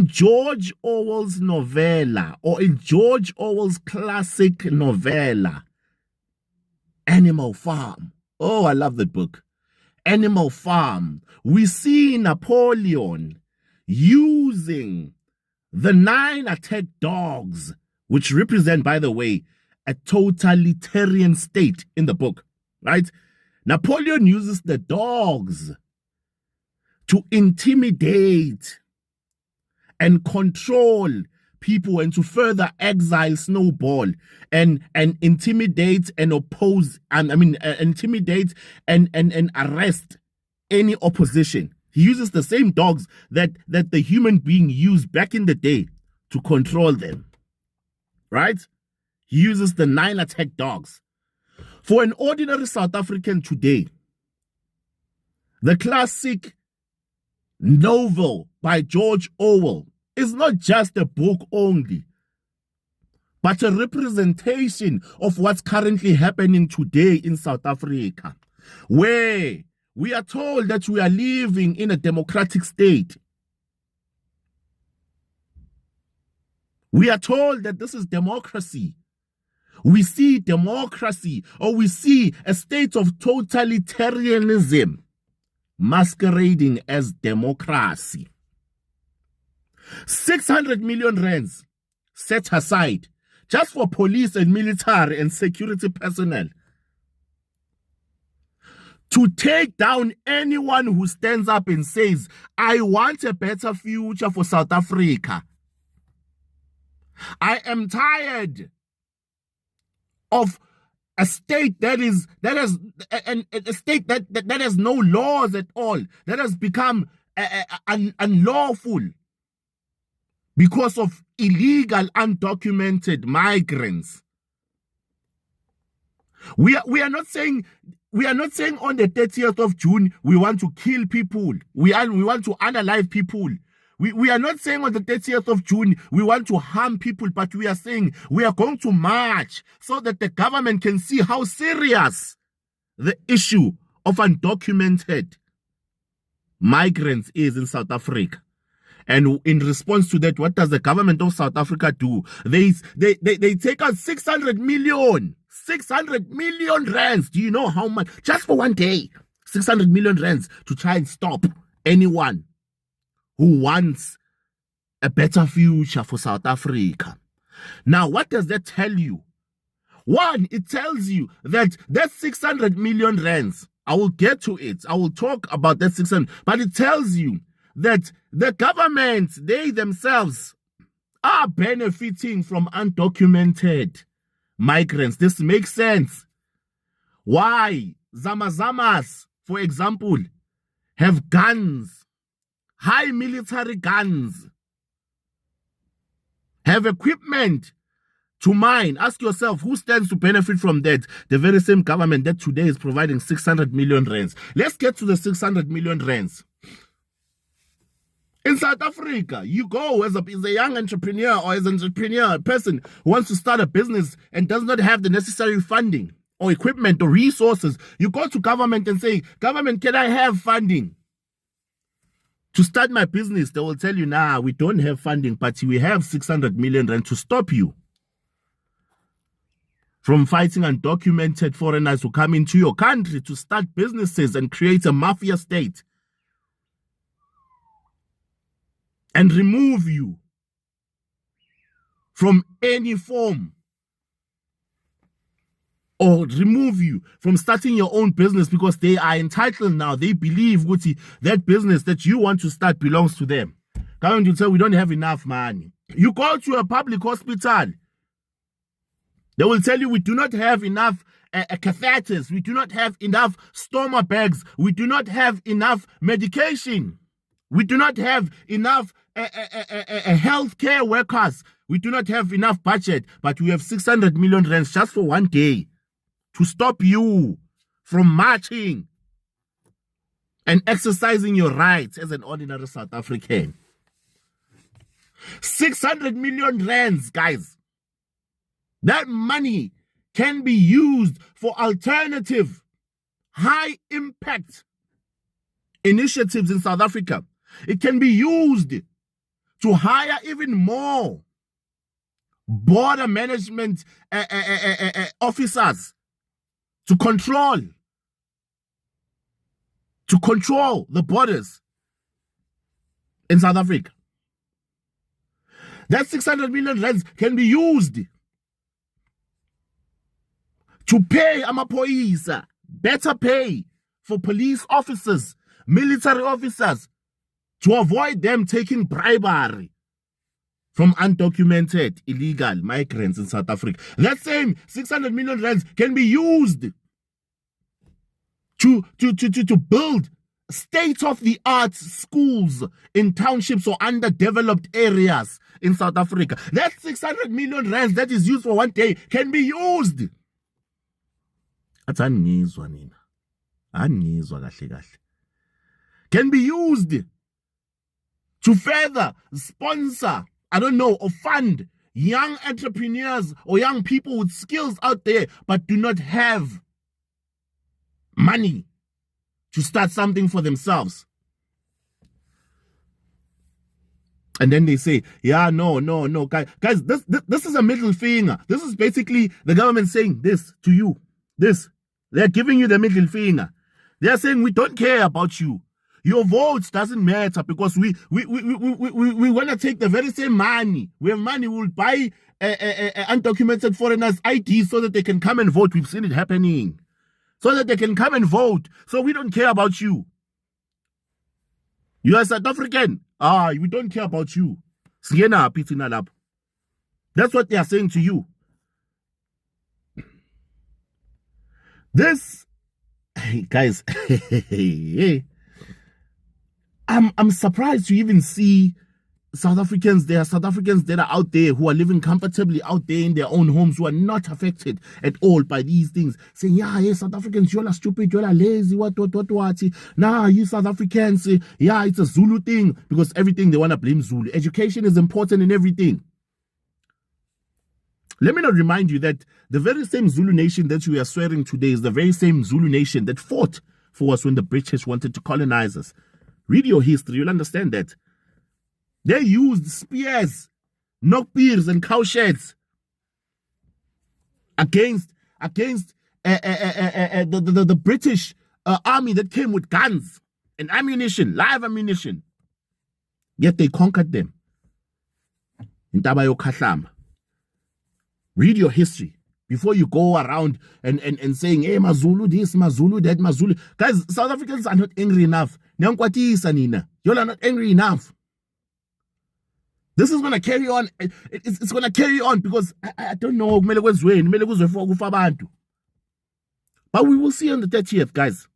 George Orwell's novella, or in George Orwell's classic novella, Animal Farm. Oh, I love that book. Animal Farm. We see Napoleon using the 9 attack dogs, which represent, by the way, a totalitarian state in the book, right? Napoleon uses the dogs to intimidate and control people and to further exile Snowball and intimidate and oppose, intimidate and arrest any opposition. He uses the same dogs that the human being used back in the day to control them, right? He uses the 9 attack dogs. For an ordinary South African today, the classic novel by George Orwell is not just a book only, but a representation of what's currently happening today in South Africa, where we are told that we are living in a democratic state. We are told that this is democracy. We see democracy, or we see a state of totalitarianism masquerading as democracy. 600 million rands set aside just for police and military and security personnel to take down anyone who stands up and says, I want a better future for South Africa. I am tired of a state that has no laws at all, that has become unlawful because of illegal, undocumented migrants. We are not saying on the 30th of June we want to kill people. We want to unalive people. We are not saying on the 30th of June we want to harm people, but we are saying we are going to march so that the government can see how serious the issue of undocumented migrants is in South Africa. And in response to that, what does the government of South Africa do? They take out 600 million rands. Do you know how much? Just for one day, 600 million rands to try and stop anyone who wants a better future for South Africa. Now, what does that tell you? One, it tells you that 600 million rands, I will get to it. I will talk about that 600, but it tells you that the government, they themselves are benefiting from undocumented migrants. This makes sense. Why? Zamazamas, for example, have guns, high military guns, have equipment to mine. Ask yourself, who stands to benefit from that? The very same government that today is providing 600 million rands. Let's get to the 600 million rands. In South Africa, you go as a young entrepreneur or as an entrepreneur person who wants to start a business and does not have the necessary funding or equipment or resources. You go to government and say, government, can I have funding to start my business? They will tell you, nah, we don't have funding, but we have 600 million rand to stop you from fighting undocumented foreigners who come into your country to start businesses and create a mafia state and remove you from any form, or remove you from starting your own business because they are entitled now. They believe that business that you want to start belongs to them. Government will say, we don't have enough money. You go to a public hospital, they will tell you, we do not have enough catheters. We do not have enough stoma bags. We do not have enough medication. We do not have enough healthcare workers. We do not have enough budget, but we have 600 million rands just for one day to stop you from marching and exercising your rights as an ordinary South African. 600 million rands, guys. That money can be used for alternative, high impact initiatives in South Africa. It can be used to hire even more border management officers to control the borders in South Africa. That 600 million rands can be used to pay amaphoyisa, better pay for police officers, military officers, to avoid them taking bribery from undocumented illegal migrants in South Africa. That same 600 million rands can be used to build state-of-the-art schools in townships or underdeveloped areas in South Africa. That 600 million rands that is used for one day can be used. Can be used to further sponsor, I don't know, or fund young entrepreneurs or young people with skills out there but do not have money to start something for themselves. And then they say, yeah, no, guys, this is a middle finger. This is basically the government saying this to you. They're giving you the middle finger. They're saying, we don't care about you. Your votes doesn't matter because we want to take the very same money. We have money, we'll buy undocumented foreigners' IDs so that they can come and vote. We've seen it happening. So that they can come and vote. So we don't care about you. You are South African. We don't care about you. That's what they are saying to you. This, guys, I'm surprised to even see South Africans. There are South Africans that are out there who are living comfortably out there in their own homes, who are not affected at all by these things, saying, yeah, South Africans, you're stupid, you're lazy, what. Nah, you South Africans, yeah, it's a Zulu thing, because everything they want to blame Zulu. Education is important in everything. Let me not remind you that the very same Zulu nation that we are swearing today is the very same Zulu nation that fought for us when the British wanted to colonize us. Read your history, you'll understand that. They used spears, knockbeers, and cowsheds against the British army that came with guns and ammunition, live ammunition. Yet they conquered them. In Tabayo Kahlama. Read your history before you go around and saying, hey, Mazulu this, Mazulu that, Mazulu. Guys, South Africans are not angry enough. You're not angry enough. This is going to carry on. It's going to carry on because I don't know. But we will see on the 30th, guys.